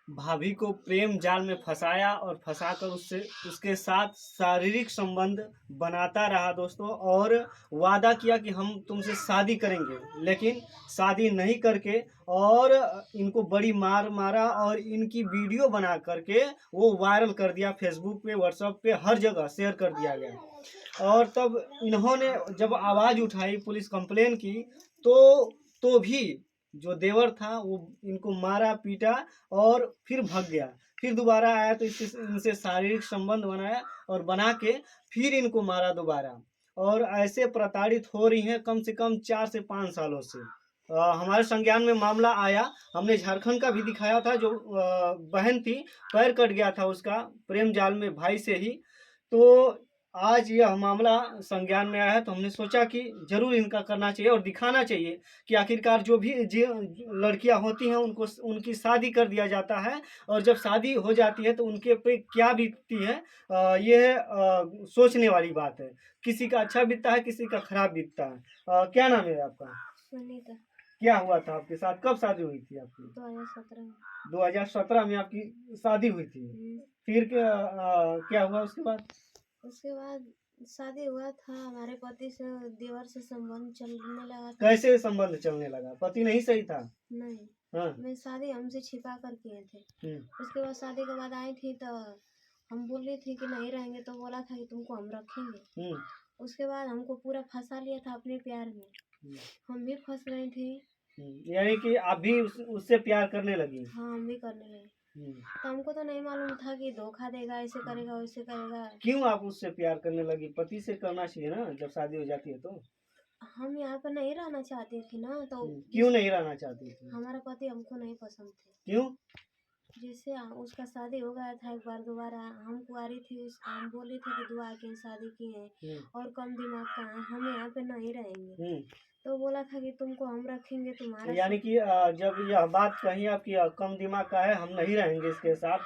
भाभी को प्रेम जाल में फंसाया और फंसाकर उससे उसके साथ शारीरिक संबंध बनाता रहा दोस्तों, और वादा किया कि हम तुमसे शादी करेंगे, लेकिन शादी नहीं करके और इनको बड़ी मार मारा और इनकी वीडियो बना करके वो वायरल कर दिया, फेसबुक पे, व्हाट्सएप पे, हर जगह शेयर कर दिया गया। और तब इन्होंने जब आवाज़ उठाई, पुलिस कंप्लेन की, तो भी जो देवर था वो इनको मारा पीटा और फिर भाग गया। फिर दोबारा आया तो इससे इनसे शारीरिक संबंध बनाया और बना के फिर इनको मारा दोबारा। और ऐसे प्रताड़ित हो रही हैं कम से कम 4 से 5 सालों से। हमारे संज्ञान में मामला आया, हमने झारखंड का भी दिखाया था, जो बहन थी, पैर कट गया था उसका प्रेम जाल में भाई से ही। तो आज यह मामला संज्ञान में आया है, तो हमने सोचा कि जरूर इनका करना चाहिए और दिखाना चाहिए कि आखिरकार जो भी लड़कियां होती हैं उनको उनकी शादी कर दिया जाता है, और जब शादी हो जाती है तो उनके पे क्या बीतती है, ये सोचने वाली बात है। किसी का अच्छा बीतता है, किसी का खराब बीतता है। क्या नाम है आपका? सुनीता। क्या हुआ था आपके साथ? कब शादी हुई थी आपकी? 2017 में। 2017 में आपकी शादी हुई थी। फिर क्या हुआ उसके बाद? उसके बाद शादी हुआ था, हमारे पति से देवर से संबंध चलने लगा था। कैसे संबंध चलने लगा? पति नहीं सही था? नहीं। हाँ। मैं शादी हमसे छिपा कर किए थे। उसके बाद शादी के बाद आई थी तो हम बोली थी कि नहीं रहेंगे, तो बोला था कि तुमको हम रखेंगे। उसके बाद हमको पूरा फंसा लिया था अपने प्यार में। हम भी फंस गए थे। यानी कि आप भी उससे प्यार करने लगी? हाँ, हम भी करने लगे। तो हमको तो नहीं मालूम था कि धोखा देगा, ऐसे करेगा वैसे करेगा। क्यों आप उससे प्यार करने लगी? पति से करना चाहिए ना जब शादी हो जाती है तो। हम यहाँ पर नहीं रहना चाहते थे ना, तो क्यों नहीं रहना चाहती थी? हमारा पति हमको नहीं पसंद थे। क्यों? जैसे उसका शादी हो गया था एक बार, दोबारा हम कुआरी थी, हम बोली थी कि दुआ के शादी की है और कम दिमाग का है, हम यहाँ पे नहीं रहेंगे। तो बोला था कि तुमको हम रखेंगे, तुम्हारा यानी कि जब यह बात कही आपकी कम दिमाग का है, हम नहीं रहेंगे इसके साथ,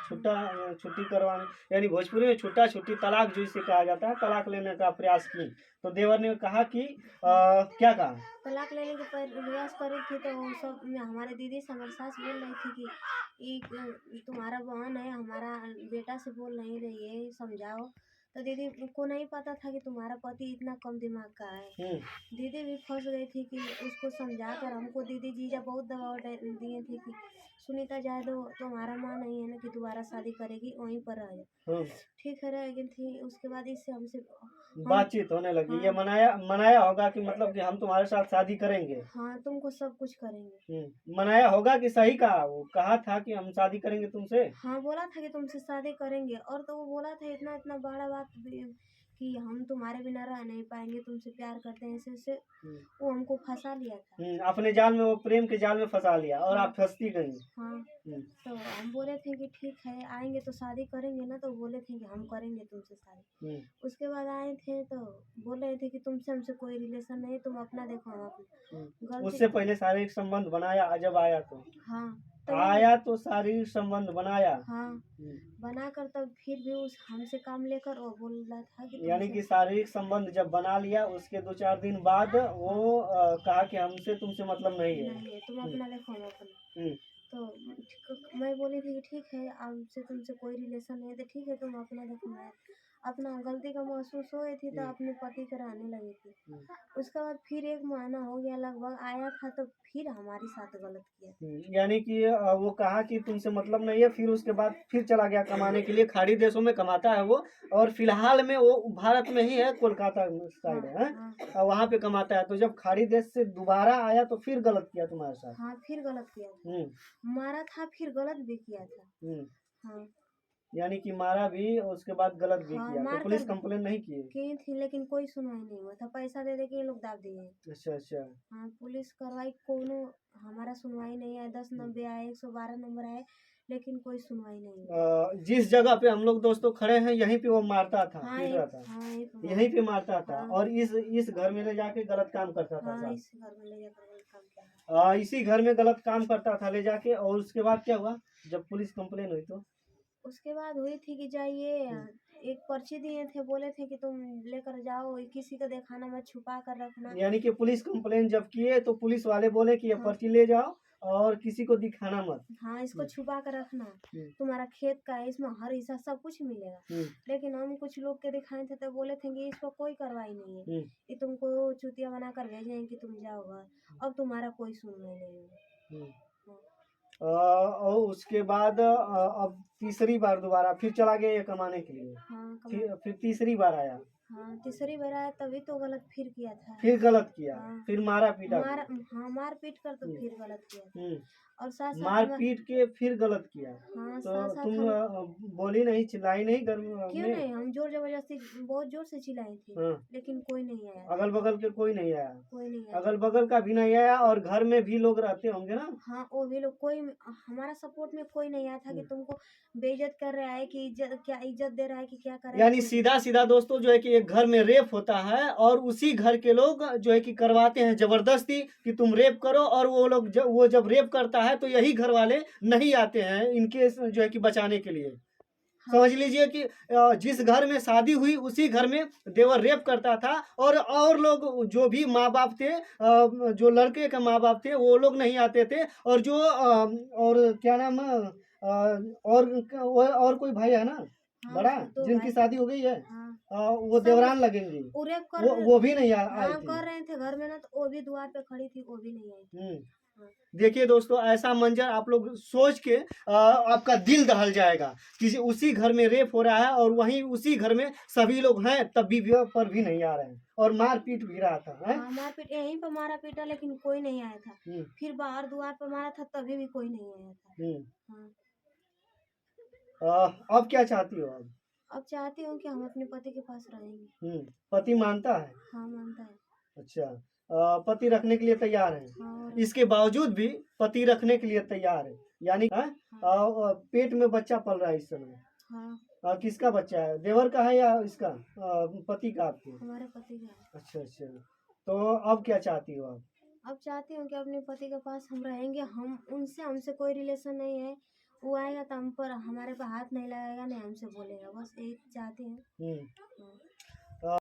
छुट्टी करवाने, यानी भोजपुरी में छुट्टा छुट्टी तलाक जो इसे कहा जाता है, तलाक लेने का प्रयास की, तो देवर ने कहा कि क्या कहा? तलाक लेने के प्रयास करी थी, तो वो सब हमारे दीदी से हमारी सास बोल रही थी कि तुम्हारा बहन है, हमारा बेटा से बोल नहीं रही है, समझाओ। तो दीदी को नहीं पता था कि तुम्हारा पति इतना कम दिमाग का है। दीदी भी फंस गई थी कि उसको समझा कर, हमको दीदी जीजा बहुत दबाव दिए थे कि सुनीता जाए दो, तुम्हारा माँ नहीं है ना कि दोबारा शादी करेगी, वहीं पर रह जाओ। ठीक है, रह गई थी। उसके बाद इससे हमसे बातचीत होने लगी। हाँ। ये मनाया होगा कि मतलब कि हम तुम्हारे साथ शादी करेंगे। हाँ, तुमको सब कुछ करेंगे। मनाया होगा कि सही कहा? वो कहा था कि हम शादी करेंगे तुमसे। हाँ, बोला था कि तुमसे शादी करेंगे, और तो वो बोला था इतना इतना बड़ा बात कि हम तुम्हारे बिना रह नहीं पाएंगे, तुमसे प्यार करते हैं, ऐसे ऐसे वो हमको फंसा लिया था। अपने जाल में, वो प्रेम के जाल में फंसा लिया और आप फंसती गई। हाँ। तो हम बोले थे कि ठीक है, आएंगे तो शादी करेंगे ना, तो बोले थे कि हम करेंगे तुमसे शादी। उसके बाद आए थे तो बोल रहे थे कि तुमसे हमसे कोई रिलेशन नहीं, तुम अपना देखो, हम अपना। उससे पहले शारीरिक संबंध बनाया जब आया तो? हाँ, आया तो शारीरिक संबंध बनाया। हाँ, बनाकर तब फिर भी उस हमसे काम लेकर वो बोल रहा था कि यानी कि शारीरिक संबंध जब बना लिया, उसके 2-4 दिन बाद वो कहा कि हमसे तुमसे मतलब नहीं है, तुम अपना देखो, हम अपना। तो मैं बोली थी कि ठीक है, हमसे तुमसे कोई रिलेशन नहीं है, तो ठीक है, तुम अपना देखो, मैं अपना। गलती का महसूस हो गई थी तो अपने पति के रहने लगी थी। उसके बाद फिर 1 महीना हो गया लगभग, आया था तो फिर हमारे साथ गलत किया। यानी कि वो कहा कि तुमसे मतलब नहीं है, फिर उसके बाद फिर चला गया कमाने के लिए, खाड़ी देशों में कमाता है वो, और फिलहाल में वो भारत में ही है, कोलकाता साइड है। वहाँ पे कमाता है। तो जब खाड़ी देश से दोबारा आया तो फिर गलत किया तुम्हारे साथ? हाँ, फिर गलत किया था। मारा था, फिर गलत भी किया था। हाँ। यानी कि मारा भी और उसके बाद गलत भी किया। तो पुलिस कंप्लेन नहीं की थी, लेकिन कोई सुनवाई नहीं हुआ था। पैसा दे दे के ये लोग दाब दिए। अच्छा अच्छा। हाँ, पुलिस कार्रवाई कोनो हमारा सुनवाई नहीं है। 1090 आए, 112 नंबर आए, लेकिन कोई सुनवाई नहीं। जिस जगह पे हम लोग दोस्तों खड़े हैं, यहीं पे वो मारता था, पीट रहा था। हाँ, यहीं पे मारता था। और इस घर में ले जाके गलत काम करता था। हाँ, इस घर में ले जाकर गलत काम किया। इसी घर में गलत काम करता था ले जाके। और उसके बाद क्या हुआ जब पुलिस कंप्लेन हुई तो? उसके बाद हुई थी कि जाइए, एक पर्ची दिए थे, बोले थे कि तुम लेकर जाओ, किसी को दिखाना मत, छुपा कर रखना। यानी कि पुलिस कंप्लेन जब किए तो पुलिस वाले बोले कि ये पर्ची ले जाओ और किसी को दिखाना मत। हाँ, इसको छुपा कर रखना। हम्म, तुम्हारा खेत का है, इसमें हर हिस्सा सब कुछ मिलेगा। हम्म, लेकिन हम कुछ लोग के दिखाए थे तो बोले थे कि इसको कोई कार्रवाई नहीं है, हम्म, कि तुमको चुतिया बना कर भेजें कि तुम जाओ घर। अब तुम्हारा कोई सुनवाई नहीं होगा। हम्म। हाँ, और उसके बाद अब तीसरी बार दोबारा फिर चला गया ये कमाने के लिए। हाँ, कमा फिर तीसरी बार आया, हाँ, तीसरी बार आया तभी तो गलत फिर किया था। फिर गलत किया, हाँ, फिर मारा पीटा मार भी। हाँ, मार पीट कर तो फिर गलत किया था। हम्म, और साथ साथ मार पीट के फिर गलत किया। हाँ, तो साथ साथ तुम हम बोली नहीं, चिल्लाई नहीं घर क्यों में? नहीं, हम जोर जबरदस्ती बहुत जोर से चिल्लाए थे, हाँ, लेकिन कोई नहीं आया, अगल बगल के कोई नहीं आया? कोई नहीं आया। अगल बगल का भी नहीं आया, और घर में भी लोग रहते होंगे ना? हाँ, वो भी लोग कोई हमारा सपोर्ट में कोई नहीं आया था कि हम्म। तुमको बेइज्जत कर रहा है कि इज्जत, क्या इज्जत दे रहा है कि क्या कर रहा है, यानी कोई नहीं। सीधा सीधा दोस्तों जो है कि एक घर में रेप होता है और उसी घर के लोग जो है कि करवाते हैं जबरदस्ती कि तुम रेप करो, और वो लोग वो जब रेप करता है तो यही घर वाले नहीं आते हैं इनके जो है कि बचाने के लिए। हाँ, समझ लीजिए कि जिस घर में शादी हुई उसी घर में देवर रेप करता था, और लोग जो भी माँ बाप थे, जो लड़के के माँ बाप थे वो लोग नहीं आते थे, और जो और क्या नाम और कोई भाई है ना हाँ, बड़ा, उसके दो जिनकी भाई। शादी हो गई है, हाँ, वो सब देवरान लगेंगे, वो रेप कर वो भी नहीं आई हाँ, थी। कर रहे थे घर में ना, तो वो भी द्वार पे खड़ी थी, वो भी नहीं आई थी। हम्म। हाँ, देखिए दोस्तों, ऐसा मंजर आप लोग सोच के आपका दिल दहल जाएगा कि उसी घर में रेप हो रहा है और वहीं उसी घर में सभी लोग हैं, तब भी पर भी नहीं आ रहे हैं, और मार पीट भी रहा था है? हाँ, मारपीट यहीं पर मारा पीटा, लेकिन कोई नहीं आया था। हम्म, फिर बाहर द्वार पर मारा था तभी भी कोई नहीं आया था। हम्म। हाँ, अब क्या चाहती हो अब? अब चाहती हूँ कि हम अपने पति के पास रहेंगे। पति मानता है? हाँ, मानता है। अच्छा, पति रखने के लिए तैयार है? हाँ, और इसके बावजूद भी पति रखने के लिए तैयार है, यानी है? पेट में बच्चा पल रहा है इस समय। हाँ, किसका बच्चा है, देवर का है या इसका पति का आपके? हमारे पति का है। अच्छा अच्छा, तो अब क्या चाहती हो आप? अब चाहती हूँ कि अपने पति के पास हम रहेंगे, हम उनसे हमसे कोई रिलेशन नहीं है। वो आएगा तो हम पर हमारे पर हाथ नहीं लगाएगा, नहीं हमसे बोलेगा, बस यही चाहते हैं। हम्म। हाँ,